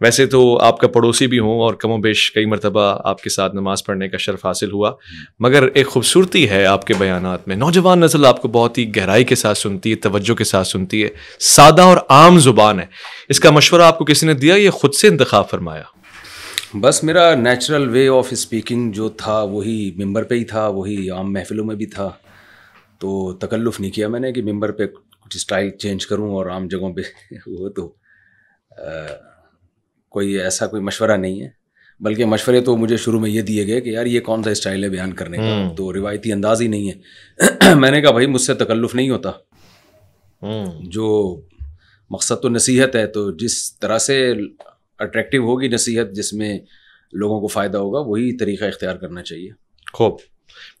ویسے تو آپ کا پڑوسی بھی ہوں اور کم و بیش کئی مرتبہ آپ کے ساتھ نماز پڑھنے کا شرف حاصل ہوا، مگر ایک خوبصورتی ہے آپ کے بیانات میں، نوجوان نسل آپ کو بہت ہی گہرائی کے ساتھ سنتی ہے، توجہ کے ساتھ سنتی ہے، سادہ اور عام زبان ہے. اس کا مشورہ آپ کو کسی نے دیا یا خود سے انتخاب فرمایا؟ بس میرا نیچرل وے آف اسپیکنگ جو تھا وہی ممبر پہ ہی تھا، وہی عام محفلوں میں بھی تھا. تو تکلف نہیں کیا میں نے کہ ممبر پہ کچھ اسٹائل چینج کروں اور عام جگہوں پہ وہ تو کوئی ایسا کوئی مشورہ نہیں ہے، بلکہ مشورے تو مجھے شروع میں یہ دیے گئے کہ یار یہ کون سا اسٹائل ہے بیان کرنے کا، تو روایتی انداز ہی نہیں ہے. میں نے کہا بھائی مجھ سے تکلف نہیں ہوتا، جو مقصد تو نصیحت ہے، تو جس طرح سے اٹریکٹیو ہوگی نصیحت، جس میں لوگوں کو فائدہ ہوگا، وہی طریقہ اختیار کرنا چاہیے. خوب.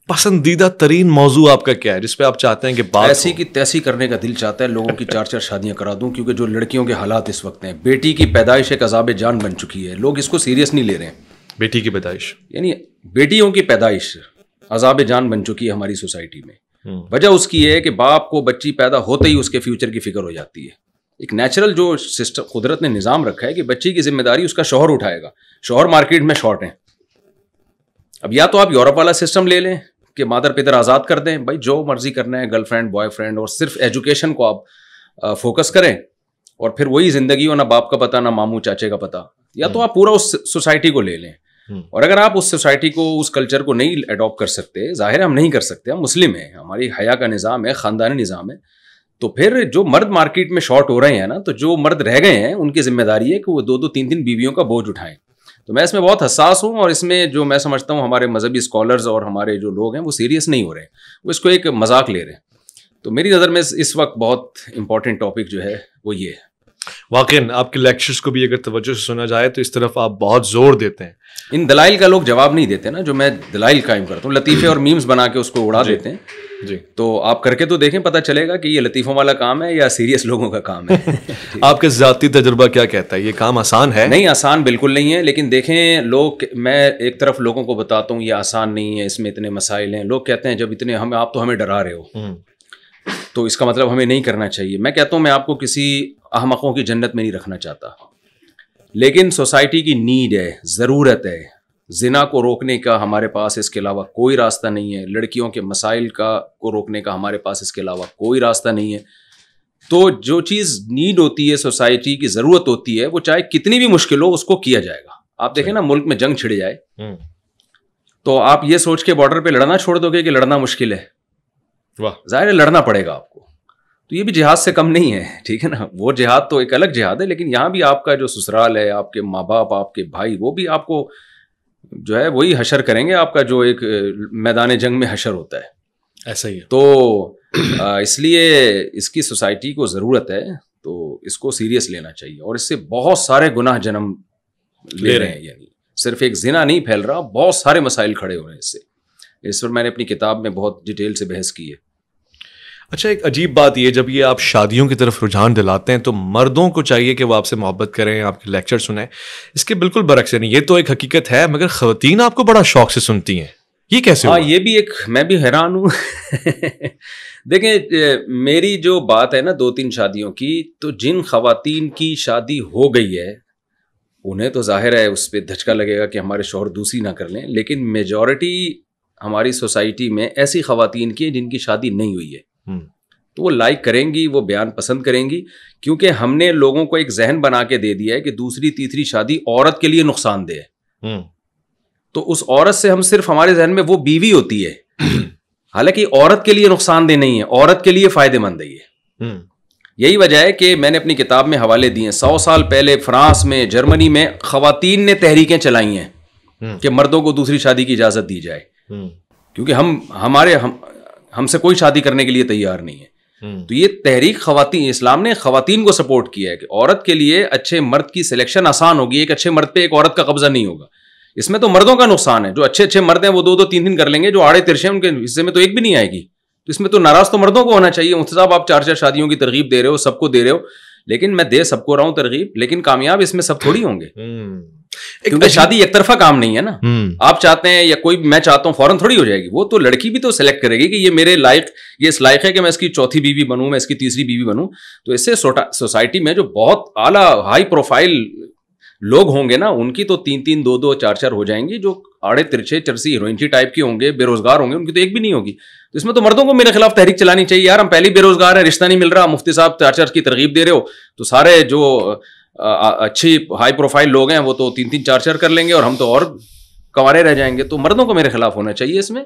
پسندیدہ ترین موضوع آپ کا کیا ہے جس پہ آپ چاہتے ہیں کہ بات ایسی کی تیسی کرنے کا دل چاہتا ہے، لوگوں کی 4 شادیاں کرا دوں، کیونکہ جو لڑکیوں کے حالات اس وقت ہیں، بیٹی کی پیدائش ایک عذاب جان بن چکی ہے، لوگ اس کو سیریس نہیں لے رہے ہیں. بیٹی کی پیدائش یعنی بیٹیوں کی پیدائش عذاب جان بن چکی ہے ہماری سوسائٹی میں. وجہ اس کی ہے کہ باپ کو بچی پیدا ہوتے ہی اس کے فیوچر کی فکر ہو جاتی ہے. ایک نیچرل جو سسٹم قدرت نے نظام رکھا ہے کہ بچی کی ذمہ داری اس کا شوہر اٹھائے گا. شوہر مارکیٹ میں شارٹ ہیں. اب یا تو آپ یورپ والا سسٹم لے لیں کہ مادر پدر آزاد کر دیں، بھائی جو مرضی کرنا ہے، گرل فرینڈ بوائے فرینڈ، اور صرف ایجوکیشن کو آپ فوکس کریں، اور پھر وہی زندگی ہو، نہ باپ کا پتہ نہ ماموں چاچے کا پتہ. یا تو آپ پورا اس سوسائٹی کو لے لیں، اور اگر آپ اس سوسائٹی کو، اس کلچر کو نہیں اڈاپٹ کر سکتے، ظاہر ہے ہم نہیں کر سکتے، ہم مسلم ہیں، ہماری حیا کا نظام ہے، خاندانی نظام ہے، تو پھر جو مرد مارکیٹ میں شارٹ ہو رہے ہیں نا، تو جو مرد رہ گئے ہیں ان کی ذمہ داری ہے کہ وہ 2 3 بیویوں کا بوجھ اٹھائیں. تو میں اس میں بہت حساس ہوں، اور اس میں جو میں سمجھتا ہوں ہمارے مذہبی اسکالرز اور ہمارے جو لوگ ہیں وہ سیریس نہیں ہو رہے ہیں، وہ اس کو ایک مذاق لے رہے ہیں. تو میری نظر میں اس وقت بہت امپورٹنٹ ٹاپک جو ہے وہ یہ ہے. واقعی آپ کے لیکچرز کو بھی اگر توجہ سے سنا جائے تو اس طرف آپ بہت زور دیتے ہیں. ان دلائل کا لوگ جواب نہیں دیتے نا، جو میں دلائل قائم کرتا ہوں، لطیفے اور میمز بنا کے اس کو اڑا دیتے ہیں. جی، تو آپ کر کے تو دیکھیں، پتہ چلے گا کہ یہ لطیفوں والا کام ہے یا سیریس لوگوں کا کام ہے. آپ کا ذاتی تجربہ کیا کہتا ہے؟ یہ کام آسان ہے؟ نہیں، آسان بالکل نہیں ہے. لیکن دیکھیں لوگ، میں ایک طرف لوگوں کو بتاتا ہوں یہ آسان نہیں ہے، اس میں اتنے مسائل ہیں. لوگ کہتے ہیں جب اتنے آپ تو ہمیں ڈرا رہے ہو، تو اس کا مطلب ہمیں نہیں کرنا چاہیے. میں کہتا ہوں میں آپ کو کسی احمقوں کی جنت میں نہیں رکھنا چاہتا، لیکن سوسائٹی کی نیڈ ہے، ضرورت ہے. زنا کو روکنے کا ہمارے پاس اس کے علاوہ کوئی راستہ نہیں ہے. لڑکیوں کے مسائل کو روکنے کا ہمارے پاس اس کے علاوہ کوئی راستہ نہیں ہے. تو جو چیز نیڈ ہوتی ہے، سوسائٹی کی ضرورت ہوتی ہے، وہ چاہے کتنی بھی مشکل ہو اس کو کیا جائے گا. آپ دیکھیں نا، ملک میں جنگ چھڑ جائے تو آپ یہ سوچ کے بارڈر پہ لڑنا چھوڑ دو گے کہ لڑنا مشکل ہے؟ ظاہر ہے لڑنا پڑے گا آپ کو. تو یہ بھی جہاد سے کم نہیں ہے، ٹھیک ہے نا. وہ جہاد تو ایک الگ جہاد ہے، لیکن یہاں بھی آپ کا جو سسرال ہے، آپ کے ماں باپ، آپ کے بھائی، وہ بھی آپ کو جو ہے وہی حشر کریں گے، آپ کا جو ایک میدان جنگ میں حشر ہوتا ہے. ایسا ہی ہے. تو اس لیے اس کی سوسائٹی کو ضرورت ہے، تو اس کو سیریس لینا چاہیے. اور اس سے بہت سارے گناہ جنم لے رہے ہیں، یعنی صرف ایک زنا نہیں پھیل رہا، بہت سارے مسائل کھڑے ہو رہے ہیں اس سے. اس پر میں نے اپنی کتاب میں بہت ڈیٹیل سے بحث کی ہے. اچھا، ایک عجیب بات یہ، جب یہ آپ شادیوں کی طرف رجحان دلاتے ہیں تو مردوں کو چاہیے کہ وہ آپ سے محبت کریں، آپ کے لیکچر سنیں. اس کے بالکل برعکس نہیں، یہ تو ایک حقیقت ہے، مگر خواتین آپ کو بڑا شوق سے سنتی ہیں، یہ کیسے ہوا؟ یہ بھی ایک، میں بھی حیران ہوں. دیکھیں میری جو بات ہے نا 2 3 شادیوں کی، تو جن خواتین کی شادی ہو گئی ہے انہیں تو ظاہر ہے اس پہ دھچکا لگے گا کہ ہمارے شوہر دوسری نہ کر لیں. لیکن میجورٹی ہماری سوسائٹی میں ایسی خواتین کی جن کی شادی نہیں ہوئی ہے، تو وہ لائک کریں گی، وہ بیان پسند کریں گی، کیونکہ ہم نے لوگوں کو ایک ذہن بنا کے دے دیا ہے کہ دوسری تیسری شادی عورت کے لیے نقصان دہ ہے. تو اس عورت سے ہم صرف، ہمارے ذہن میں وہ بیوی ہوتی ہے، حالانکہ عورت کے لیے نقصان دہ نہیں ہے، عورت کے لیے فائدہ مند ہے. یہی وجہ ہے کہ میں نے اپنی کتاب میں حوالے دیے ہیں. 100 سال پہلے فرانس میں، جرمنی میں خواتین نے تحریکیں چلائی ہیں کہ مردوں کو دوسری شادی کی اجازت دی جائے، کیونکہ ہم سے کوئی شادی کرنے کے لیے تیار نہیں ہے. تو یہ تحریک خواتین، اسلام نے خواتین کو سپورٹ کیا ہے کہ عورت کے لیے اچھے مرد کی سلیکشن آسان ہوگی، ایک اچھے مرد پہ ایک عورت کا قبضہ نہیں ہوگا. اس میں تو مردوں کا نقصان ہے، جو اچھے مرد ہیں وہ 2 2 3 3 کر لیں گے، جو آڑے ترشے ان کے حصے میں تو ایک بھی نہیں آئے گی. تو اس میں تو ناراض تو مردوں کو ہونا چاہیے. مفتی صاحب آپ 4 شادیوں کی ترغیب دے رہے ہو، سب کو دے رہے ہو، لیکن میں دے سب کو رہا ہوں ترغیب، لیکن کامیاب اس میں سب تھوڑی ہوں گے، کیونکہ شادی ایک طرفہ کام نہیں ہے نا. آپ چاہتے ہیں یا کوئی میں چاہتا ہوں فوراً تھوڑی ہو جائے گی. وہ تو لڑکی بھی تو سلیکٹ کرے گی کہ یہ میرے لائق، یہ اس لائق ہے کہ میں اس کی چوتھی بیوی بنوں، میں اس کی تیسری بیوی بنوں. تو اس سے سوسائٹی میں جو بہت اعلیٰ ہائی پروفائل لوگ ہوں گے نا ان کی تو 3-3 2-2 4-4 ہو جائیں گی, جو آڑے ترچھے چرسی ہیروئنچی ٹائپ کے ہوں گے, بے روزگار ہوں گے, ان کی تو ایک بھی نہیں ہوگی. تو اس میں تو مردوں کو میرے خلاف تحریک چلانی چاہیے یار, ہم پہلے بے روزگار ہیں, رشتہ نہیں مل رہا, مفتی صاحب 4-4 کی ترغیب دے رہے ہو, تو سارے جو اچھی ہائی پروفائل لوگ ہیں وہ تو 3-3 4-4 کر لیں گے اور ہم تو اور کنوارے رہ جائیں گے. تو مردوں کو میرے خلاف ہونا چاہیے اس میں,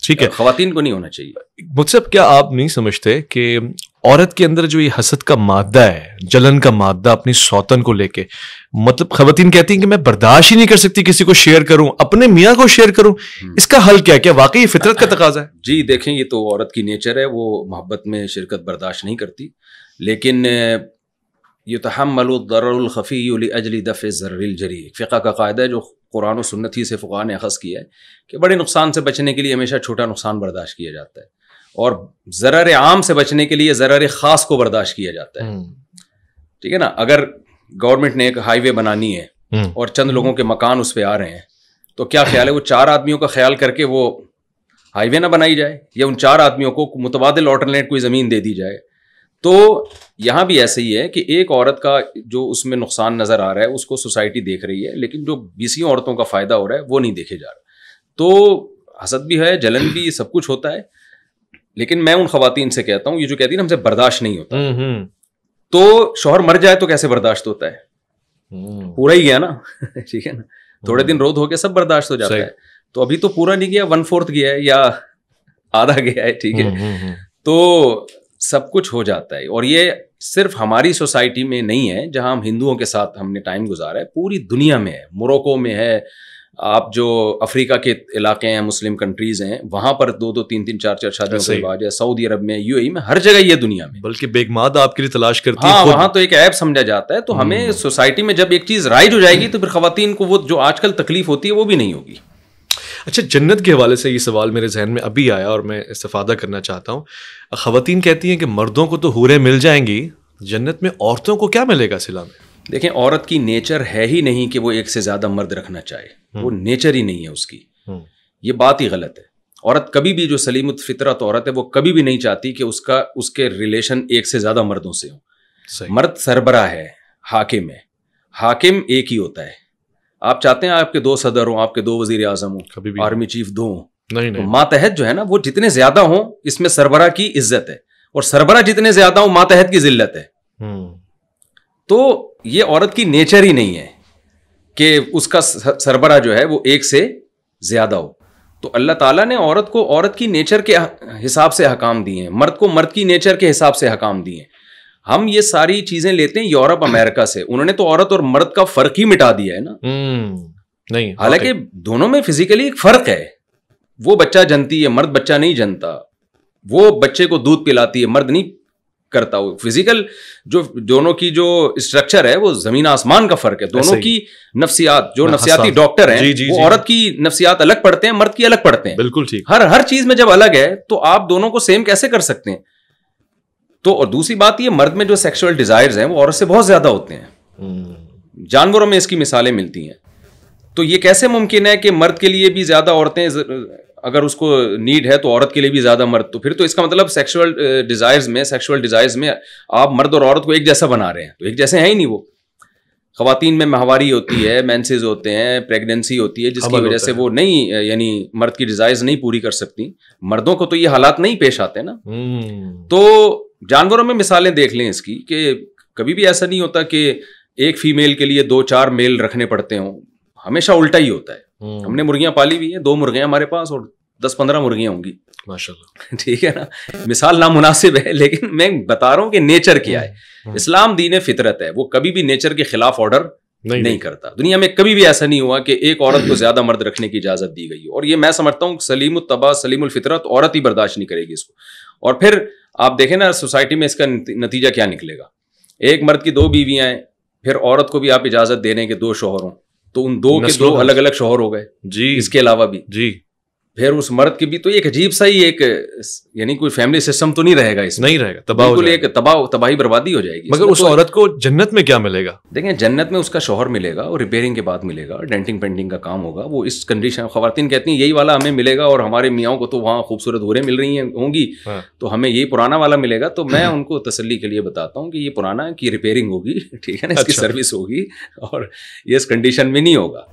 ٹھیک ہے, خواتین کو نہیں ہونا چاہیے. مجھ سے کیا آپ نہیں سمجھتے کہ عورت کے اندر جو یہ حسد کا مادہ ہے, جلن کا مادہ اپنی سوتن کو لے کے, مطلب خواتین کہتی ہیں کہ میں برداشت ہی نہیں کر سکتی کسی کو شیئر کروں, اپنے میاں کو شیئر کروں, اس کا حل کیا واقعی فطرت کا تقاضا ہے؟ جی دیکھیں, یہ تو عورت کی نیچر ہے, وہ محبت میں شرکت برداشت نہیں کرتی, لیکن یتحمل الضرر الخفی لاجل دفع الضرر الجری, فقہ کا قاعدہ ہے جو قرآن و سنت ہی سے فقہاء نے اخذ کیا ہے کہ بڑے نقصان سے بچنے کے لیے ہمیشہ چھوٹا نقصان برداشت کیا جاتا ہے, اور ضرر عام سے بچنے کے لیے ضرر خاص کو برداشت کیا جاتا ہے. ٹھیک ہے نا, اگر گورنمنٹ نے ایک ہائی وے بنانی ہے اور چند لوگوں کے مکان اس پہ آ رہے ہیں, تو کیا خیال ہے وہ 4 آدمیوں کا خیال کر کے وہ ہائی وے نہ بنائی جائے, یا ان 4 آدمیوں کو متبادل آلٹرنیٹ کوئی زمین دے دی جائے؟ تو یہاں بھی ایسے ہی ہے کہ ایک عورت کا جو اس میں نقصان نظر آ رہا ہے اس کو سوسائٹی دیکھ رہی ہے, لیکن جو 20 عورتوں کا فائدہ ہو رہا ہے وہ نہیں دیکھے جا رہا. تو حسد بھی ہے, جلن بھی, سب کچھ ہوتا ہے, لیکن میں ان خواتین سے کہتا ہوں, یہ جو کہتی ہیں نا ہم سے برداشت نہیں ہوتا, تو شوہر مر جائے تو کیسے برداشت ہوتا ہے؟ پورا ہی گیا نا. ٹھیک ہے نا, تھوڑے دن رود ہو کے سب برداشت ہو جاتا ہے, تو ابھی تو پورا نہیں گیا, 1/4 گیا ہے یا آدھا گیا ہے. ٹھیک ہے, تو سب کچھ ہو جاتا ہے. اور یہ صرف ہماری سوسائٹی میں نہیں ہے جہاں ہم ہندوؤں کے ساتھ ہم نے ٹائم گزارا ہے, پوری دنیا میں ہے. موروکو میں ہے, آپ جو افریقہ کے علاقے ہیں, مسلم کنٹریز ہیں, وہاں پر 2-2 3-3 4-4 شادیوں کا رواج ہے. سعودی عرب میں, یو اے ای میں, ہر جگہ یہ دنیا میں, بلکہ بیگمات آپ کے لیے تلاش کرتی ہے. ہاں, وہاں تو ایک عیب سمجھا جاتا ہے. تو ہمیں سوسائٹی میں جب ایک چیز رائج ہو جائے گی تو پھر خواتین کو وہ جو آج کل تکلیف ہوتی ہے وہ بھی نہیں ہوگی. اچھا, جنت کے حوالے سے یہ سوال میرے ذہن میں ابھی آیا اور میں استفادہ کرنا چاہتا ہوں. خواتین کہتی ہیں کہ مردوں کو تو حوریں مل جائیں گی, جنت میں عورتوں کو کیا ملے گا صلہ میں؟ دیکھیں, عورت کی نیچر ہے ہی نہیں کہ وہ ایک سے زیادہ مرد رکھنا چاہے, وہ نیچر ہی نہیں ہے اس کی. یہ بات ہی غلط ہے. عورت کبھی بھی, جو سلیم الفطرت عورت ہے, وہ کبھی بھی نہیں چاہتی کہ اس کے ریلیشن ایک سے زیادہ مردوں سے ہوں. مرد سربراہ ہے, حاکم ہے, حاکم ایک ہی ہوتا ہے. آپ چاہتے ہیں آپ کے 2 صدر ہوں, آپ کے 2 وزیر اعظم ہوں, آرمی چیف 2 ہوں؟ نہیں. ماتحت جو ہے نا وہ جتنے زیادہ ہوں اس میں سربراہ کی عزت ہے, اور سربراہ جتنے زیادہ ہوں ماتحت کی ذلت ہے. تو یہ عورت کی نیچر ہی نہیں ہے کہ اس کا سربراہ جو ہے وہ ایک سے زیادہ ہو. تو اللہ تعالیٰ نے عورت کو عورت کی نیچر کے حساب سے حکام دیے ہیں, مرد کو مرد کی نیچر کے حساب سے حکام دیے ہیں. ہم یہ ساری چیزیں لیتے ہیں یورپ امریکہ سے, انہوں نے تو عورت اور مرد کا فرق ہی مٹا دیا ہے نا. نہیں, حالانکہ دونوں میں فزیکلی ایک فرق ہے. وہ بچہ جنتی ہے, مرد بچہ نہیں جنتا. وہ بچے کو دودھ پلاتی ہے, مرد نہیں کرتا. وہ فزیکل جو دونوں کی جو اسٹرکچر ہے وہ زمین آسمان کا فرق ہے. دونوں کی نفسیات, جو نفسیاتی ڈاکٹر ہیں وہ عورت کی نفسیات الگ پڑھتے ہیں, مرد کی الگ پڑھتے ہیں. بالکل ٹھیک. ہر چیز میں جب الگ ہے تو آپ دونوں کو سیم کیسے کر سکتے ہیں؟ تو اور دوسری بات یہ, مرد میں جو سیکشول ڈیزائرز ہیں وہ عورت سے بہت زیادہ ہوتے ہیں. جانوروں میں اس کی مثالیں ملتی ہیں. تو یہ کیسے ممکن ہے کہ مرد کے لیے بھی زیادہ عورتیں, اگر اس کو نیڈ ہے تو عورت کے لیے بھی زیادہ مرد؟ تو پھر تو اس کا مطلب سیکشول ڈیزائرز میں آپ مرد اور عورت کو ایک جیسا بنا رہے ہیں. تو ایک جیسے ہیں ہی نہیں. وہ خواتین میں ماہواری ہوتی ہے, مینسز ہوتے ہیں, پریگننسی ہوتی ہے, جس کی وجہ سے وہ نہیں, یعنی مرد کی ڈیزائرز نہیں پوری کر سکتی. مردوں کو تو یہ حالات نہیں پیش آتے نا. تو جانوروں میں مثالیں دیکھ لیں اس کی, کہ کبھی بھی ایسا نہیں ہوتا کہ ایک فیمیل کے لیے 2-4 میل رکھنے پڑتے ہوں. ہمیشہ الٹا ہی ہوتا ہے. ہم نے مرغیاں پالی ہوئی ہیں, 2 مرغیاں ہمارے پاس اور 10-15 مرغیاں ہوں گی ماشاءاللہ. ٹھیک ہے نا, مثال نامناسب ہے لیکن میں بتا رہا ہوں کہ نیچر کیا ہے. اسلام دین فطرت ہے, وہ کبھی بھی نیچر کے خلاف آرڈر نہیں کرتا. دنیا میں کبھی بھی ایسا نہیں ہوا کہ ایک عورت کو زیادہ مرد رکھنے کی اجازت دی گئی. اور یہ میں سمجھتا ہوں سلیم الطبع سلیم الفطرت عورت ہی برداشت نہیں کرے گی اس کو. اور پھر آپ دیکھیں نا سوسائٹی میں اس کا نتیجہ کیا نکلے گا. ایک مرد کی 2 بیویاں ہیں, پھر عورت کو بھی آپ اجازت دے رہے ہیں کہ 2 شوہر ہوں, تو ان 2 کے 2 الگ الگ شوہر ہو گئے. جی, اس کے علاوہ بھی. جی, پھر اس مرد کی بھی تو ایک عجیب سا ہی ایک یعنی کوئی فیملی سسٹم تو نہیں رہے گا اس میں, نہیں رہے گا, تباہ بالکل ایک تباہی بربادی ہو جائے گی. مگر اس عورت کو جنت میں کیا ملے گا؟ دیکھیں جنت میں اس کا شوہر ملے گا اور ریپیئرنگ کے بعد ملے گا, ڈینٹنگ پینٹنگ کا کام ہوگا, وہ اس کنڈیشن. خواتین کہتی ہیں یہی والا ہمیں ملے گا اور ہمارے میاں کو تو وہاں خوبصورت حوریں مل رہی ہوں گی تو ہمیں یہی پرانا والا ملے گا. تو میں ان کو تسلی کے لیے بتاتا ہوں کہ یہ پرانا کی ریپیئرنگ ہوگی, ٹھیک ہے نا, اس کی سروس ہوگی اور یہ اس کنڈیشن میں نہیں ہوگا.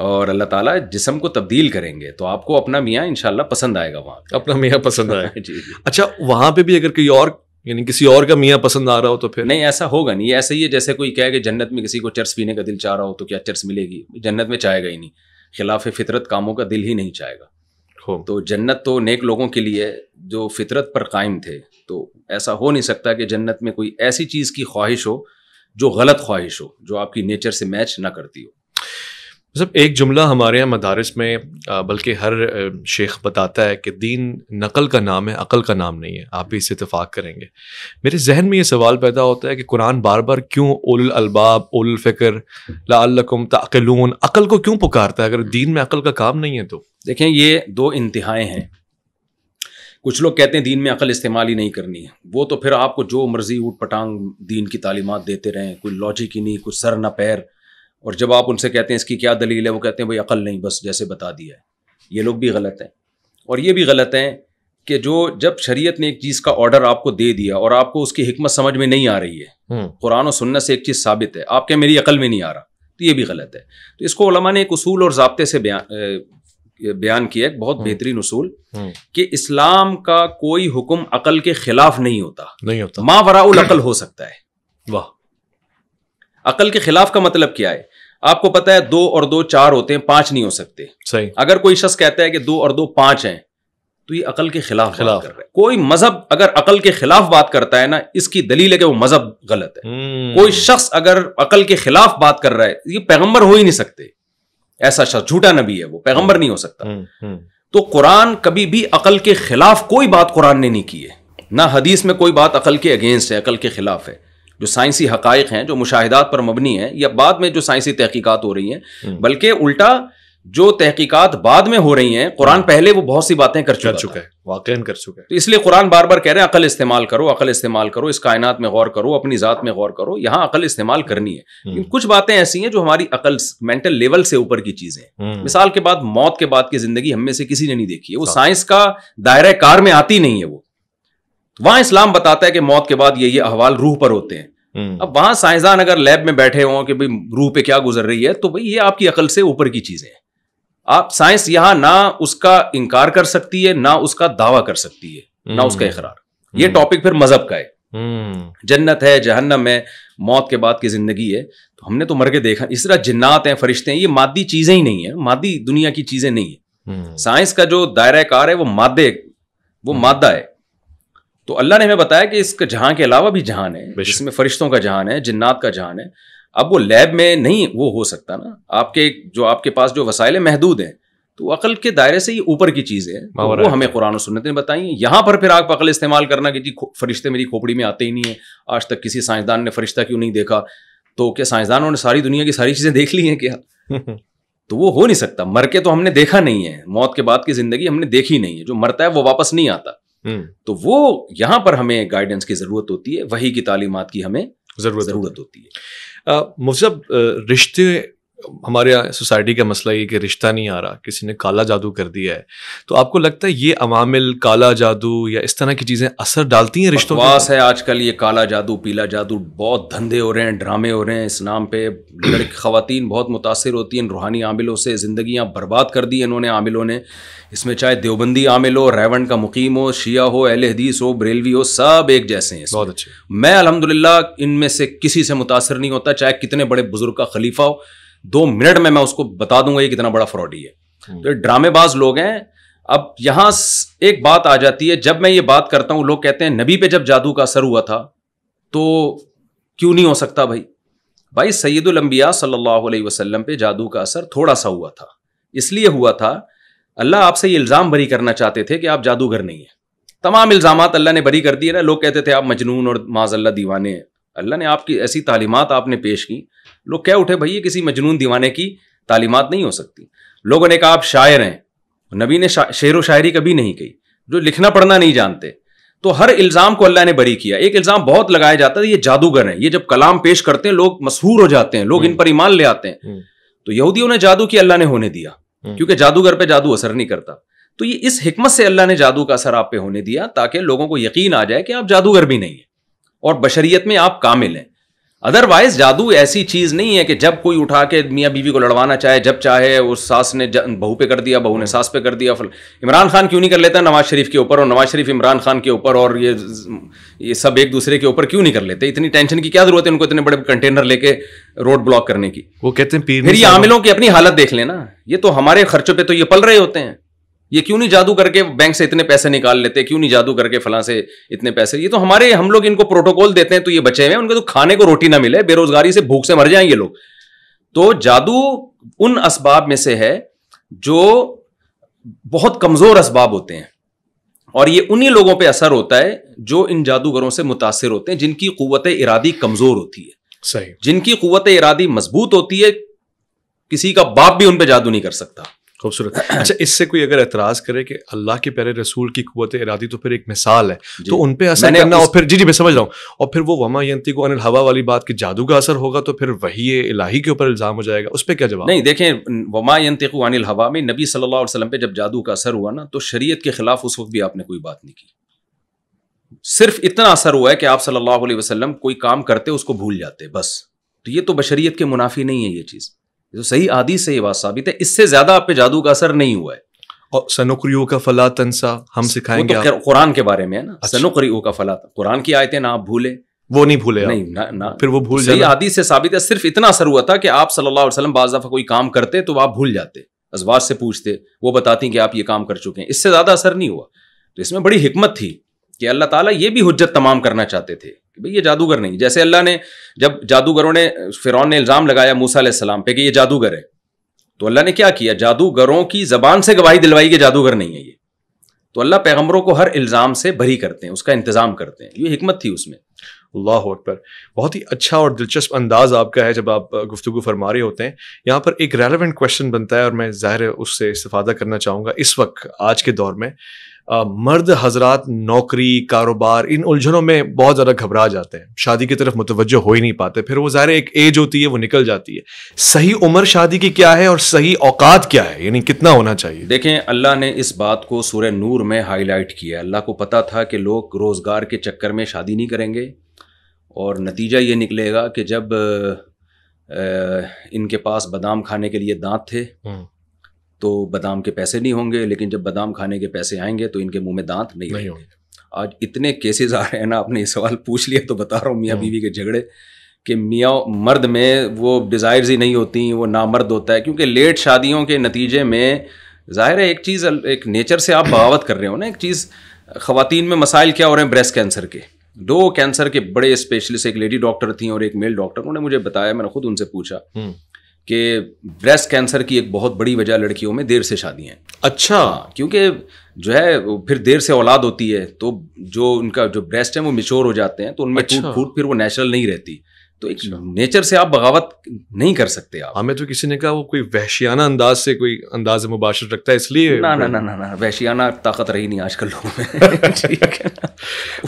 اور اللہ تعالیٰ جسم کو تبدیل کریں گے تو آپ کو اپنا میاں انشاءاللہ پسند آئے گا, وہاں اپنا میاں پسند آئے گا. جی جی. اچھا وہاں پہ بھی اگر کوئی اور یعنی کسی اور کا میاں پسند آ رہا ہو تو پھر نہیں, ایسا ہوگا نہیں. ایسا ہی ہے جیسے کوئی کہے کہ جنت میں کسی کو چرس پینے کا دل چاہ رہا ہو تو کیا چرس ملے گی؟ جنت میں چاہے گا ہی نہیں, خلاف فطرت کاموں کا دل ہی نہیں چاہے گا. تو جنت تو نیک لوگوں کے لیے جو فطرت پر قائم تھے. تو ایسا ہو نہیں سکتا کہ جنت میں کوئی ایسی چیز کی خواہش ہو جو غلط خواہش ہو, جو آپ کی نیچر سے میچ نہ کرتی ہو. مطلب ایک جملہ ہمارے یہاں مدارس میں بلکہ ہر شیخ بتاتا ہے کہ دین نقل کا نام ہے, عقل کا نام نہیں ہے. آپ بھی اس سے اتفاق کریں گے. میرے ذہن میں یہ سوال پیدا ہوتا ہے کہ قرآن بار بار کیوں اول الالباب, اول الفکر, لعلکم تعقلون, عقل کو کیوں پکارتا ہے اگر دین میں عقل کا کام نہیں ہے؟ تو دیکھیں یہ دو انتہائیں ہیں. کچھ لوگ کہتے ہیں دین میں عقل استعمال ہی نہیں کرنی ہے, وہ تو پھر آپ کو جو مرضی اوٹ پٹانگ دین کی تعلیمات دیتے رہیں, کوئی لاجک ہی نہیں, کوئی سر نہ پیر. اور جب آپ ان سے کہتے ہیں اس کی کیا دلیل ہے, وہ کہتے ہیں بھائی عقل نہیں, بس جیسے بتا دیا ہے. یہ لوگ بھی غلط ہیں. اور یہ بھی غلط ہیں کہ جب شریعت نے ایک چیز کا آرڈر آپ کو دے دیا اور آپ کو اس کی حکمت سمجھ میں نہیں آ رہی ہے, قرآن و سنت سے ایک چیز ثابت ہے, آپ کہ میری عقل میں نہیں آ رہا, تو یہ بھی غلط ہے. تو اس کو علماء نے ایک اصول اور ضابطے سے بیان کیا, ایک بہت بہترین اصول, کہ اسلام کا کوئی حکم عقل کے خلاف نہیں ہوتا. ما وراء العقل ہو سکتا ہے. واہ. عقل کے خلاف کا مطلب کیا ہے؟ آپ کو پتا ہے 2 اور 2 4 ہوتے ہیں, 5 نہیں ہو سکتے. صحیح. اگر کوئی شخص کہتا ہے کہ 2 اور 2 5 ہیں تو یہ عقل کے خلاف بات کر رہا ہے. کوئی مذہب اگر عقل کے خلاف بات کرتا ہے نا, اس کی دلیل ہے کہ وہ مذہب غلط ہے. کوئی شخص اگر عقل کے خلاف بات کر رہا ہے, یہ پیغمبر ہو ہی نہیں سکتے. ایسا شخص جھوٹا نبی ہے, وہ پیغمبر نہیں ہو سکتا. تو قرآن کبھی بھی عقل کے خلاف کوئی بات قرآن نے نہیں کی ہے, نہ حدیث میں کوئی بات عقل کے اگینسٹ ہے, عقل کے خلاف ہے. جو سائنسی حقائق ہیں, جو مشاہدات پر مبنی ہیں, یا بعد میں جو سائنسی تحقیقات ہو رہی ہیں, بلکہ الٹا جو تحقیقات بعد میں ہو رہی ہیں, قرآن پہلے وہ بہت سی باتیں کر چکا ہے, واقعاً کر چکا ہے. تو اس لیے قرآن بار بار کہہ رہے ہیں عقل استعمال کرو, عقل استعمال کرو, اس کائنات میں غور کرو, اپنی ذات میں غور کرو. یہاں عقل استعمال کرنی ہے. کچھ باتیں ایسی ہیں جو ہماری عقل مینٹل لیول سے اوپر کی چیزیں ہیں. مثال کے بعد موت کے بعد کی زندگی ہم میں سے کسی نے نہیں دیکھی ہے, وہ سائنس کا دائرہ کار میں آتی نہیں ہے. وہ وہاں اسلام بتاتا ہے کہ موت کے بعد یہ احوال روح پر ہوتے ہیں. اب وہاں سائنسدان اگر لیب میں بیٹھے ہوں کہ بھئی روح پہ کیا گزر رہی ہے, تو بھئی یہ آپ کی عقل سے اوپر کی چیزیں ہیں. آپ سائنس یہاں نہ اس کا انکار کر سکتی ہے, نہ اس کا دعویٰ کر سکتی ہے, نہ اس کا اقرار. یہ ٹاپک پھر مذہب کا ہے. جنت ہے, جہنم ہے, موت کے بعد کی زندگی ہے, تو ہم نے تو مر کے دیکھا. اس طرح جنات ہیں, فرشتے ہیں, یہ مادی چیزیں ہی نہیں ہیں, مادی دنیا کی چیزیں نہیں ہیں. سائنس کا جو دائرہ کار ہے وہ مادہ ہے. تو اللہ نے ہمیں بتایا کہ اس کے جہاں کے علاوہ بھی جہان ہے, جس میں فرشتوں کا جہان ہے, جنات کا جہان ہے. اب وہ لیب میں نہیں وہ ہو سکتا نا, آپ کے پاس جو وسائل محدود ہیں, تو عقل کے دائرے سے یہ اوپر کی چیزیں ہیں, وہ ہمیں قرآن و سنت نے بتائی ہیں. یہاں پر پھر آپ عقل استعمال کرنا کہ جی فرشتے میری کھوپڑی میں آتے ہی نہیں ہیں, آج تک کسی سائنسدان نے فرشتہ کیوں نہیں دیکھا, تو کیا سائنسدانوں نے ساری دنیا کی ساری چیزیں دیکھ لی ہیں کیا؟ تو وہ ہو نہیں سکتا. مر کے تو ہم نے دیکھا نہیں ہے, موت کے بعد کی زندگی ہم نے دیکھی نہیں ہے. جو مرتا ہے وہ واپس نہیں آتا. تو وہ یہاں پر ہمیں گائیڈنس کی ضرورت ہوتی ہے, وحی کی تعلیمات کی ہمیں ضرورت ہوتی ہے. مصعب, رشتے ہمارے یہاں سوسائٹی کا مسئلہ یہ کہ رشتہ نہیں آ رہا, کسی نے کالا جادو کر دیا ہے. تو آپ کو لگتا ہے یہ عوامل, کالا جادو یا اس طرح کی چیزیں اثر ڈالتی ہیں رشتوں پر؟ ہے آج کل یہ کالا جادو, پیلا جادو, بہت دھندے ہو رہے ہیں, ڈرامے ہو رہے ہیں اس نام پہ. خواتین بہت متاثر ہوتی ہیں روحانی عاملوں سے, زندگیاں برباد کر دی انہوں نے عاملوں نے. اس میں چاہے دیوبندی عامل ہو, ریونڈ کا مقیم ہو, شیعہ ہو, اہل حدیث ہو, بریلوی ہو, سب ایک جیسے ہیں. بہت اچھے. میں الحمدللہ ان میں سے کسی سے متاثر نہیں ہوتا, چاہے کتنے بڑے بزرگ کا خلیفہ ہو. 2 منٹ میں اس کو بتا دوں گا یہ کتنا بڑا فراڈی ہے. تو ڈرامے باز لوگ ہیں. اب یہاں ایک بات آ جاتی ہے, جب میں یہ بات کرتا ہوں لوگ کہتے ہیں نبی پہ جب جادو کا اثر ہوا تھا تو کیوں نہیں ہو سکتا؟ بھائی سید الانبیاء صلی اللہ علیہ وسلم پہ جادو کا اثر تھوڑا سا ہوا تھا. اس لیے ہوا تھا اللہ آپ سے یہ الزام بری کرنا چاہتے تھے کہ آپ جادوگر نہیں ہیں. تمام الزامات اللہ نے بری کر دیے نا. لوگ کہتے تھے آپ مجنون اور معاذ اللہ دیوانے ہیں. اللہ نے آپ کی ایسی تعلیمات آپ نے پیش کی, لوگ کہہ اٹھے بھائی یہ کسی مجنون دیوانے کی تعلیمات نہیں ہو سکتی. لوگوں نے کہا آپ شاعر ہیں, نبی نے شعر و شاعری کبھی نہیں کہی. جو لکھنا پڑھنا نہیں جانتے. تو ہر الزام کو اللہ نے بری کیا. ایک الزام بہت لگایا جاتا ہے یہ جادوگر ہیں, یہ جب کلام پیش کرتے ہیں لوگ مسحور ہو جاتے ہیں, لوگ ان پر ایمان لے آتے ہیں. تو یہودیوں نے جادو کی اللہ نے ہونے دیا, کیونکہ جادوگر پہ جادو اثر نہیں کرتا. تو یہ اس حکمت سے اللہ نے جادو کا اثر آپ پہ ہونے دیا تاکہ لوگوں کو یقین آ جائے کہ آپ جادوگر بھی نہیں ہیں اور بشریت میں آپ کامل ہیں. ادروائز جادو ایسی چیز نہیں ہے کہ جب کوئی اٹھا کے میاں بیوی کو لڑوانا چاہے جب چاہے, اس ساس نے بہو پہ کر دیا, بہو نے ساس پہ کر دیا. عمران خان کیوں نہیں کر لیتا نواز شریف کے اوپر, اور نواز شریف عمران خان کے اوپر, اور یہ سب ایک دوسرے کے اوپر کیوں نہیں کر لیتے؟ اتنی ٹینشن کی کیا ضرورت ہے ان کو اتنے بڑے کنٹینر لے کے روڈ بلاک کرنے کی؟ وہ کہتے ہیں پھر یہ عاملوں کی اپنی حالت دیکھ لینا, یہ تو ہمارے خرچوں پہ تو یہ پل رہے ہوتے ہیں. یہ کیوں نہیں جادو کر کے بینک سے اتنے پیسے نکال لیتے, کیوں نہیں جادو کر کے فلاں سے اتنے پیسے؟ یہ تو ہم لوگ ان کو پروٹوکول دیتے ہیں تو یہ بچے ہوئے ہیں, ان کو تو کھانے کو روٹی نہ ملے, بے روزگاری سے بھوک سے مر جائیں یہ لوگ. تو جادو ان اسباب میں سے ہے جو بہت کمزور اسباب ہوتے ہیں, اور یہ انہی لوگوں پہ اثر ہوتا ہے جو ان جادوگروں سے متاثر ہوتے ہیں, جن کی قوت ارادی کمزور ہوتی ہے. صحیح. جن کی قوت ارادی مضبوط ہوتی ہے, کسی کا باپ بھی ان پہ جادو نہیں کر سکتا. خوبصورت. اچھا, اس سے کوئی اگر اعتراض کرے کہ اللہ کے پیارے رسول کی قوت ارادی تو پھر ایک مثال ہے, تو ان پہ اثر کرنا, اور پھر جی میں سمجھ رہا ہوں, اور پھر وہ وما ینطق عن الہوی والی بات کہ جادو کا اثر ہوگا تو پھر وحی الہی کے اوپر الزام ہو جائے گا, اس پہ کیا جواب؟ نہیں دیکھیں, وما ینطق عن الہوی میں نبی صلی اللہ علیہ وسلم پہ جب جادو کا اثر ہوا نا تو شریعت کے خلاف اس وقت بھی آپ نے کوئی بات نہیں کی. صرف اتنا اثر ہوا ہے کہ آپ صلی اللہ علیہ وسلم کوئی کام کرتے اس کو بھول جاتے بس. تو یہ تو بشریت کے منافی نہیں ہے یہ چیز, تو صحیح حدیث سے یہ بات ثابت ہے. اس سے زیادہ آپ پہ جادو کا اثر نہیں ہوا ہے. اور سنقریؤک فلا تنسا, ہم سکھائیں گے, قرآن کے بارے میں ہے نا, سنقریؤک فلا, قرآن کی آیتیں نہ آپ بھولے, وہ نہیں بھولے, نہیں پھر وہ بھول جائے. صحیح حدیث سے ثابت ہے. صرف اتنا اثر ہوا تھا کہ آپ صلی اللہ علیہ وسلم بعض دفعہ کوئی کام کرتے تو آپ بھول جاتے, ازواج سے پوچھتے, وہ بتاتی کہ آپ یہ کام کر چکے ہیں. اس سے زیادہ اثر نہیں ہوا. تو اس میں بڑی حکمت تھی کہ اللہ تعالیٰ یہ بھی حجت تمام کرنا چاہتے تھے کہ بھئی یہ جادوگر نہیں. جیسے اللہ نے جب جادوگروں نے, فرعون نے الزام لگایا موسیٰ علیہ السلام پہ کہ یہ جادوگر ہے, تو اللہ نے کیا کیا, جادوگروں کی زبان سے گواہی دلوائی کہ جادوگر نہیں ہے یہ. تو اللہ پیغمبروں کو ہر الزام سے بری کرتے ہیں, اس کا انتظام کرتے ہیں. یہ حکمت تھی اس میں. اللہ اکبر. بہت ہی اچھا اور دلچسپ انداز آپ کا ہے جب آپ گفتگو فرما رہے ہوتے ہیں. یہاں پر ایک ریلیونٹ کویشچن بنتا ہے اور میں ظاہر ہے اس سے استفادہ کرنا چاہوں گا. اس وقت آج کے دور میں مرد حضرات نوکری, کاروبار, ان الجھنوں میں بہت زیادہ گھبرا جاتے ہیں, شادی کی طرف متوجہ ہو ہی نہیں پاتے. پھر وہ ظاہر ایک ایج ہوتی ہے وہ نکل جاتی ہے. صحیح عمر شادی کی کیا ہے اور صحیح اوقات کیا ہے, یعنی کتنا ہونا چاہیے؟ دیکھیں, اللہ نے اس بات کو سورہ نور میں ہائی لائٹ کیا. اللہ کو پتا تھا کہ لوگ روزگار کے چکر میں شادی نہیں کریں گے, اور نتیجہ یہ نکلے گا کہ جب ان کے پاس بادام کھانے کے لیے دانت تھے تو بادام کے پیسے نہیں ہوں گے, لیکن جب بادام کھانے کے پیسے آئیں گے تو ان کے منہ میں دانت نہیں ہوں گے. آج اتنے کیسز آ رہے ہیں نا, آپ نے یہ سوال پوچھ لیا تو بتا رہا ہوں, میاں بیوی کے جھگڑے کہ میاں مرد میں وہ ڈیزائرز ہی نہیں ہوتی, وہ نامرد ہوتا ہے. کیونکہ لیٹ شادیوں کے نتیجے میں ظاہر ہے ایک چیز, ایک نیچر سے آپ بغاوت کر رہے ہو نا. ایک چیز, خواتین میں مسائل کیا ہو رہے ہیں بریسٹ کینسر کے. 2 کینسر کے بڑے اسپیشلسٹ, ایک لیڈی ڈاکٹر تھیں اور ایک میل ڈاکٹر, انہوں نے مجھے بتایا, میں نے خود ان سے پوچھا کہ بریسٹ کینسر کی ایک بہت بڑی وجہ لڑکیوں میں دیر سے شادی ہیں. اچھا. کیونکہ جو ہے پھر دیر سے اولاد ہوتی ہے تو جو ان کا جو بریسٹ ہے وہ میچور ہو جاتے ہیں, تو ان میں ٹوٹ پھوٹ پھر وہ نیچرل نہیں رہتی. تو ایک نیچر سے آپ بغاوت نہیں کر سکتے. آپ ہمیں تو کسی نے کہا وہ کوئی وحشیانہ انداز سے کوئی انداز مباشرت رکھتا ہے, اس لیے نہ وحشیانہ طاقت رہی نہیں آج کل لوگوں میں.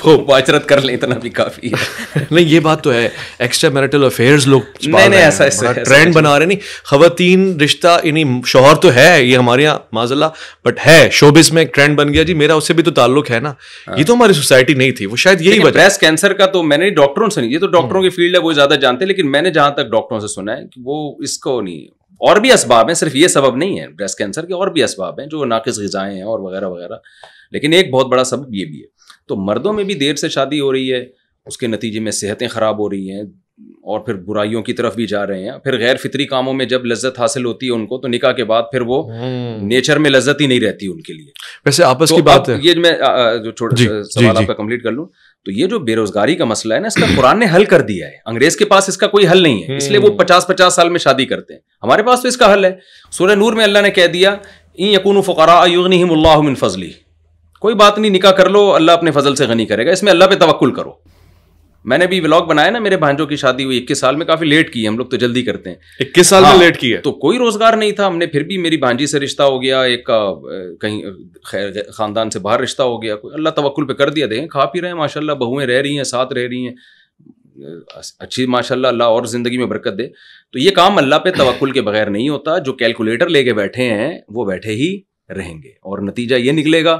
وہ معاشرت کر لیں اتنا بھی کافی ہے. نہیں یہ بات تو ہے, ایکسٹرا میرٹل افیئرز لوگ ایسا ٹرینڈ بنا رہے. نہیں, خواتین رشتہ یعنی شوہر تو ہے, یہ ہمارے یہاں معاذ اللہ, بٹ ہے شوبز میں ایک ٹرینڈ بن گیا. جی میرا اس سے بھی تو تعلق ہے نا, یہ تو ہماری سوسائٹی نہیں تھی. وہ شاید یہی وجہ. بریسٹ کینسر کا تو میں نے ڈاکٹروں سے نہیں, یہ تو ڈاکٹروں کی فیلڈ ہے, وہ زیادہ جانتے ہیں, لیکن میں نے جہاں تک ڈاکٹروں سے سنا ہے کہ وہ اس کو نہیں, اور بھی اسباب ہیں, صرف یہ سبب نہیں ہے بریسٹ کینسر کے, اور بھی اسباب ہیں جو ناقص غذائیں ہیں اور وغیرہ وغیرہ, لیکن ایک بہت بڑا سبب یہ بھی ہے. تو مردوں میں بھی دیر سے شادی ہو رہی ہے, اس کے نتیجے میں صحتیں خراب ہو رہی ہیں, اور پھر برائیوں کی طرف بھی جا رہے ہیں. پھر غیر فطری کاموں میں جب لذت حاصل ہوتی ہے ان کو, تو نکاح کے بعد پھر وہ نیچر میں لذت ہی نہیں رہتی ان کے لیے. ویسے آپس کی بات ہے, یہ میں جو چھوٹا سوال آپ کا کمپلیٹ کر لوں, تو یہ جو بے روزگاری کا مسئلہ ہے نا, اس کا قرآن نے حل کر دیا ہے. انگریز کے پاس اس کا کوئی حل نہیں ہے, اس لیے وہ 50 سال میں شادی کرتے ہیں. ہمارے پاس تو اس کا حل ہے. سورہ نور میں اللہ نے کہہ دیا, ان یکونوا فقراء یغنیہم اللہ من فضلہ, کوئی بات نہیں, نکاح کر لو, اللہ اپنے فضل سے غنی کرے گا, اس میں اللہ پہ توکل کرو. میں نے بھی ولاگ بنایا نا, میرے بھانجوں کی شادی ہوئی 21 سال میں, کافی لیٹ کی, ہم لوگ تو جلدی کرتے ہیں. 21 سال میں لیٹ کی ہے تو کوئی روزگار نہیں تھا, ہم نے پھر بھی میری بھانجی سے رشتہ ہو گیا, ایک کہیں خیر خاندان سے باہر رشتہ ہو گیا, کوئی اللہ توکل پہ کر دیا. دیکھیں کھا پی رہے ہیں ماشاء اللہ, بہویں رہ رہی ہیں, ساتھ رہ رہی ہیں, اچھی ماشاء اللہ, اللہ اور زندگی میں برکت دے. تو یہ کام اللہ پہ توکل کے بغیر نہیں ہوتا. جو کیلکولیٹر لے کے بیٹھے ہیں وہ بیٹھے ہی رہیں گے, اور نتیجہ یہ نکلے گا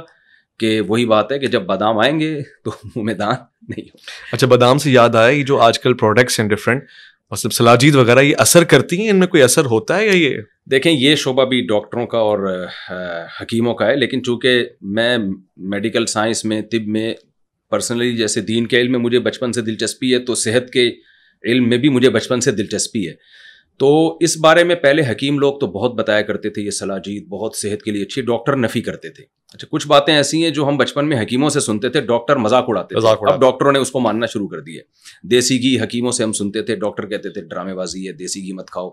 کہ وہی بات ہے کہ جب بادام آئیں گے تو منہ میں دان نہیں ہو. اچھا, بادام سے یاد آیا, یہ جو آج کل پروڈکٹس ہیں ڈفرینٹ, مطلب سلاجید وغیرہ, یہ اثر کرتی ہیں, ان میں کوئی اثر ہوتا ہے یا یہ؟ دیکھیں یہ شعبہ بھی ڈاکٹروں کا اور حکیموں کا ہے, لیکن چونکہ میں میڈیکل سائنس میں, طب میں پرسنلی, جیسے دین کے علم میں مجھے بچپن سے دلچسپی ہے, تو صحت کے علم میں بھی مجھے بچپن سے دلچسپی ہے. تو اس بارے میں پہلے حکیم لوگ تو بہت بتایا کرتے تھے, یہ سلاجید بہت صحت کے لیے اچھی, ڈاکٹر نفی کرتے تھے. اچھا, کچھ باتیں ایسی ہیں جو ہم بچپن میں حکیموں سے سنتے تھے, ڈاکٹر مذاق اڑاتے تھے, اب ڈاکٹروں نے اس کو ماننا شروع کر دیا. دیسی گھی حکیموں سے ہم سنتے تھے, ڈاکٹر کہتے تھے ڈرامے بازی ہے, دیسی گھی مت کھاؤ.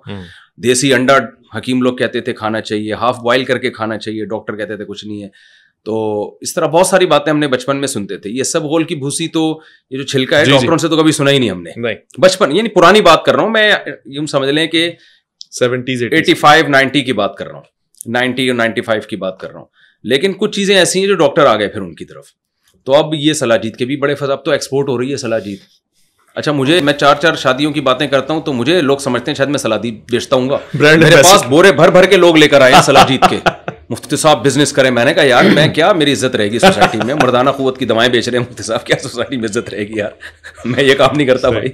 دیسی انڈا حکیم لوگ کہتے تھے کھانا چاہیے, ہاف بوائل کر کے کھانا چاہیے, ڈاکٹر کہتے تھے کچھ نہیں ہے. تو اس طرح بہت ساری باتیں ہم نے بچپن میں سنتے تھے. یہ سب غول کی بھوسی, تو یہ جو چھلکا ہے ڈاکٹروں سے تو کبھی سنا ہی نہیں ہم نے بچپن, یعنی پرانی بات کر رہا ہوں میں, یوں سمجھ لیں کہ 70s 85 90 کی بات کر رہا ہوں, 90 اور 95 کی بات کر رہا ہوں. لیکن کچھ چیزیں ایسی ہیں جو ڈاکٹر آ گئے پھر ان کی طرف. تو اب یہ سلاجید کے بھی بڑے فضا, اب تو ایکسپورٹ ہو رہی ہے سلاجید. اچھا, میں 4 شادیوں کی باتیں کرتا ہوں تو مجھے لوگ سمجھتے ہیں شاید میں سلاجید بیچتا ہوں گا. میرے پاس بورے بھر بھر کے لوگ لے کر آئے ہیں سلاجید کے, مفتی صاحب بزنس کریں. میں نے کہا یار میں کیا, میری عزت رہے گی سوسائٹی میں, مردانہ قوت کی دوائیں بیچ رہے ہیں مفتی صاحب, کیا سوسائٹی میں عزت رہے گی یار, میں یہ کام نہیں کرتا بھائی.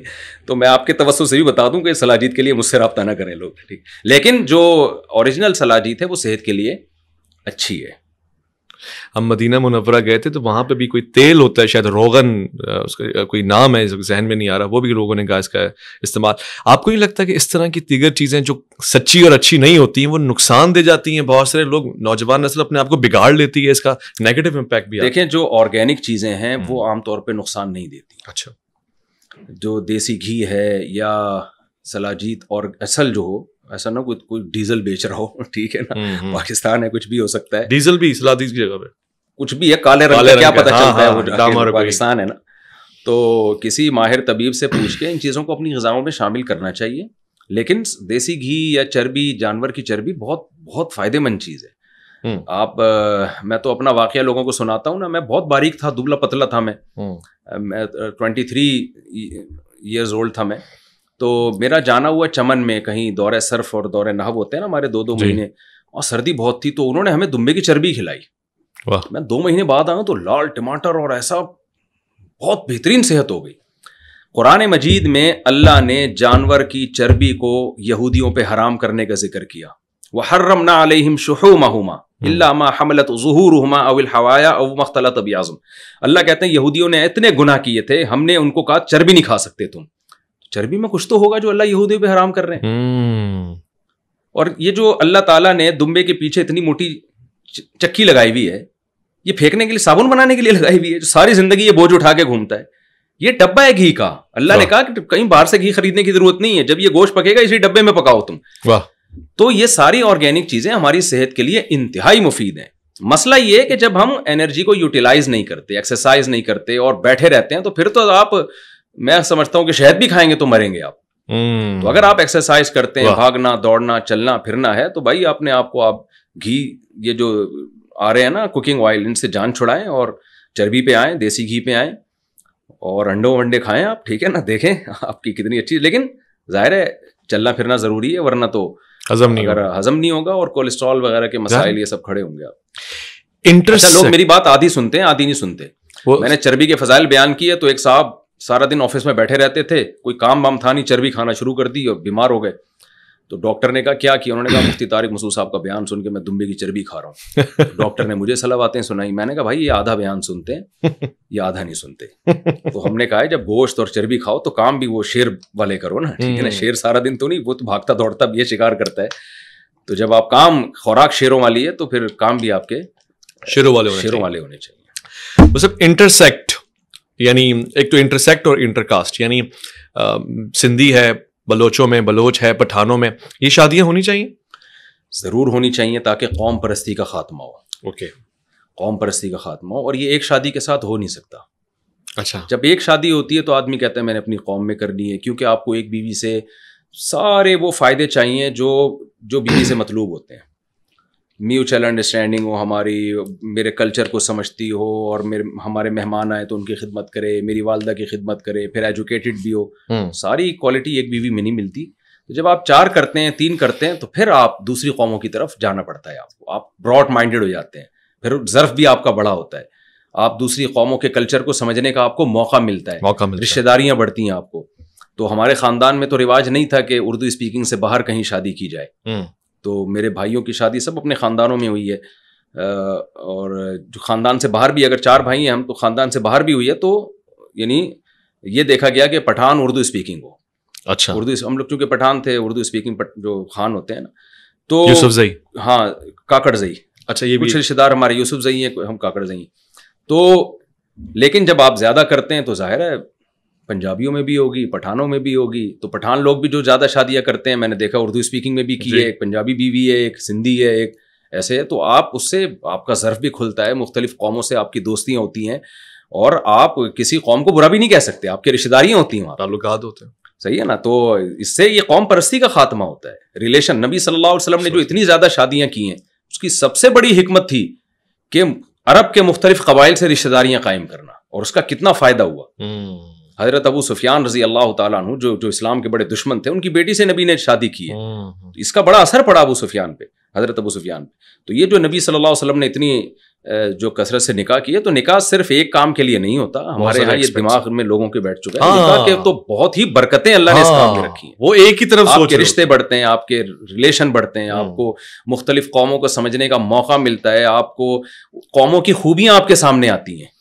تو میں آپ کے توسط سے بھی بتا دوں کہ سلاجید کے لیے مجھ سے رابطہ نہ کریں لوگ, ٹھیک. لیکن جو اوریجنل سلاجید ہے وہ صحت کے لیے اچھی ہے. ہم مدینہ منورہ گئے تھے تو وہاں پہ بھی کوئی تیل ہوتا ہے شاید روغن, اس کا کوئی نام ہے ذہن میں نہیں آ رہا, وہ بھی لوگوں نے کہا اس کا استعمال. آپ کو نہیں لگتا کہ اس طرح کی دیگر چیزیں جو سچی اور اچھی نہیں ہوتی ہیں وہ نقصان دے جاتی ہیں؟ بہت سارے لوگ, نوجوان نسل اپنے آپ کو بگاڑ لیتی ہے, اس کا نیگیٹو امپیکٹ بھی. دیکھیں جو آرگینک چیزیں ہیں وہ عام طور پہ نقصان نہیں دیتی. اچھا, جو دیسی گھی ہے یا سلاجید, اور اصل جو ہو, ایسا نہ کوئی ڈیزل بیچ رہا ہو, ٹھیک ہے نا, پاکستان ہے, کچھ بھی ہو سکتا ہے, ڈیزل بھی سلاجید کی جگہ پہ کچھ بھی ہے, کالے رنگ کا کیا پتہ چلتا ہے, وہ پاکستان ہے نا. تو کسی ماہر طبیب سے پوچھ کے ان چیزوں کو اپنی غذاؤں میں شامل کرنا چاہیے. لیکن دیسی گھی یا چربی, جانور کی چربی بہت بہت فائدے مند چیز ہے. آپ, میں تو اپنا واقعہ لوگوں کو سناتا ہوں نا, میں بہت باریک تھا, دبلا پتلا تھا, میں 23 ایئرز اولڈ تھا میں. تو میرا جانا ہوا چمن میں کہیں دورہ صرف اور دورہ نحو ہوتے ہیں نا ہمارے 2 مہینے, اور سردی بہت تھی, تو انہوں نے ہمیں دمبے کی چربی کھلائی. میں 2 مہینے بعد آیا تو لال ٹماٹر اور ایسا بہت بہترین صحت ہو گئی. قرآن مجید میں اللہ نے جانور کی چربی کو یہودیوں پہ حرام کرنے کا ذکر کیا. وَحَرَّمْنَا عَلَيْهِمْ شُحُومَهُمَا إِلَّا مَا حَمَلَتْ ظُهُورُهُمَا أَوِ الْحَوَايَا أَوْ مَا اخْتَلَطَ بِعَظْمٍ. اللہ کہتے ہیں یہودیوں نے اتنے گناہ کیے تھے, ہم نے ان کو کہا چربی نہیں کھا سکتے تم. چربی میں کچھ تو ہوگا جو اللہ یہودیوں پہ حرام کر رہے ہیں. اور یہ جو اللہ تعالیٰ نے دمبے کے پیچھے اتنی موٹی چکی لگائی ہوئی ہے, یہ پھینکنے کے لیے, صابن بنانے کے لیے لگائی ہوئی ہے, جو ساری زندگی یہ بوجھ اٹھا کے گھومتا ہے. یہ ڈبہ ہے گھی کا. اللہ نے کہا کہ کہیں باہر سے گھی خریدنے کی ضرورت نہیں ہے, جب یہ گوشت پکے گا اسی ڈبے میں پکاؤ تم. تو یہ ساری آرگینک چیزیں ہماری صحت کے لیے انتہائی مفید ہیں. مسئلہ یہ ہے کہ جب ہم انرجی کو یوٹیلائز نہیں کرتے, ایکسرسائز نہیں کرتے اور بیٹھے رہتے ہیں, تو پھر تو آپ, میں سمجھتا ہوں کہ شہد بھی کھائیں گے تو مریں گے آپ. تو اگر آپ ایکسرسائز کرتے ہیں, بھاگنا دوڑنا چلنا پھرنا ہے, تو بھائی اپنے آپ کو آپ گھی, یہ جو آ رہے ہیں نا کوکنگ آئل, ان سے جان چھڑائیں اور چربی پہ آئیں, دیسی گھی پہ آئیں, اور انڈے کھائیں آپ, ٹھیک ہے نا. دیکھیں آپ کی کتنی اچھی, لیکن ظاہر ہے چلنا پھرنا ضروری ہے, ورنہ تو ہضم نہیں ہوگا اور کولیسٹرول وغیرہ کے مسائل یہ سب کھڑے ہوں گے آپ. اچھا, لوگ میری بات آدھی سنتے ہیں آدھی نہیں سنتے. میں نے چربی کے فضائل بیان کیے تو ایک صاحب سارا دن آفس میں بیٹھے رہتے تھے, کوئی کام وام تھا نہیں, چربی کھانا شروع کر دی اور بیمار ہو گئے. تو ڈاکٹر نے کہا کیا کیا؟ انہوں نے کہا مفتی طارق مسعود صاحب کا بیان سن کے میں دمبے کی چربی کھا رہا ہوں. ڈاکٹر نے مجھے صلاحاتیں سنائی. میں نے کہا بھائی یہ آدھا بیان سنتے ہیں, یہ آدھا نہیں سنتے. تو ہم نے کہا جب گوشت اور چربی کھاؤ تو کام بھی وہ شیر والے کرو نا, ٹھیک ہے نا. شیر سارا دن تو نہیں, وہ تو بھاگتا دوڑتا بھی ہے, شکار کرتا ہے. تو جب آپ کام, خوراک شیروں والی ہے, تو پھر کام بھی آپ کے شیروں والے ہونے چاہیے. وہ سب انٹرسیکٹ, یعنی ایک تو انٹرسیکٹ اور انٹرکاسٹ, یعنی سندھی ہے, بلوچوں میں, بلوچ ہے, پٹھانوں میں, یہ شادیاں ہونی چاہیے, ضرور ہونی چاہیے, تاکہ قوم پرستی کا خاتمہ ہو. اوکے, قوم پرستی کا خاتمہ ہو. اور یہ ایک شادی کے ساتھ ہو نہیں سکتا. اچھا. جب ایک شادی ہوتی ہے تو آدمی کہتا ہے میں نے اپنی قوم میں کرنی ہے، کیونکہ آپ کو ایک بیوی سے سارے وہ فائدے چاہیے جو بیوی سے مطلوب ہوتے ہیں. میوچل انڈرسٹینڈنگ ہو ہماری، میرے کلچر کو سمجھتی ہو، اور ہمارے مہمان آئے تو ان کی خدمت کرے، میری والدہ کی خدمت کرے، پھر ایجوکیٹڈ بھی ہو. ساری کوالٹی ایک بیوی میں نہیں ملتی. جب آپ 4 کرتے ہیں، 3 کرتے ہیں، تو پھر آپ دوسری قوموں کی طرف جانا پڑتا ہے. آپ براڈ مائنڈیڈ ہو جاتے ہیں، پھر ظرف بھی آپ کا بڑا ہوتا ہے. آپ دوسری قوموں کے کلچر کو سمجھنے کا آپ کو موقع ملتا ہے، رشتہ داریاں بڑھتی ہیں آپ کو. تو ہمارے خاندان میں تو رواج نہیں تھا کہ اردو اسپیکنگ سے باہر کہیں شادی کی جائے. تو میرے بھائیوں کی شادی سب اپنے خاندانوں میں ہوئی ہے، اور جو خاندان سے باہر بھی، اگر 4 بھائی ہیں ہم، تو خاندان سے باہر بھی ہوئی ہے. تو یعنی یہ دیکھا گیا کہ پٹھان اردو اسپیکنگ ہو. اچھا. اردو ہم لوگ چونکہ پٹھان تھے، اردو اسپیکنگ جو خان ہوتے ہیں نا، تو یوسف زئی، ہاں کاکڑ زئی. اچھا. یہ کچھ رشتے دار ہمارے یوسف زئی ہیں، ہم کاکڑ زئی ہیں. تو لیکن جب آپ زیادہ کرتے ہیں تو ظاہر ہے پنجابیوں میں بھی ہوگی، پٹھانوں میں بھی ہوگی. تو پٹھان لوگ بھی جو زیادہ شادیاں کرتے ہیں، میں نے دیکھا اردو اسپیکنگ میں بھی کی ہے. ایک پنجابی بیوی ہے، ایک سندھی ہے، ایک ایسے ہے. تو آپ اس سے آپ کا ظرف بھی کھلتا ہے، مختلف قوموں سے آپ کی دوستیاں ہوتی ہیں، اور آپ کسی قوم کو برا بھی نہیں کہہ سکتے. آپ کی رشتے داریاں ہوتی ہیں، وہاں تعلقات ہوتے ہیں. صحیح ہے نا. تو اس سے یہ قوم پرستی کا خاتمہ ہوتا ہے. ریلیشن، نبی صلی اللہ علیہ وسلم نے جو اتنی زیادہ شادیاں کی ہیں، اس کی سب سے بڑی حکمت تھی کہ عرب کے مختلف قبائل سے رشتے داریاں قائم کرنا، اور اس کا کتنا فائدہ ہوا. حضرت ابو سفیان رضی اللہ تعالیٰ عنہ جو اسلام کے بڑے دشمن تھے، ان کی بیٹی سے نبی نے شادی کی ہے. اس کا بڑا اثر پڑا ابو سفیان پہ، حضرت ابو سفیان پہ. تو یہ جو نبی صلی اللہ علیہ وسلم نے اتنی جو کثرت سے نکاح کی ہے، تو نکاح صرف ایک کام کے لیے نہیں ہوتا. ہمارے یہاں یہ دماغ میں لوگوں کے بیٹھ چکا ہے نکاح کے تو بہت ہی برکتیں اللہ نے اس کام میں رکھی ہیں. وہ ایک ہی طرف آپ کے رشتے بڑھتے ہیں، آپ کے ریلیشن بڑھتے ہیں، آپ کو مختلف قوموں کو سمجھنے کا موقع ملتا ہے، آپ کو قوموں کی خوبیاں آپ کے سامنے آتی ہیں.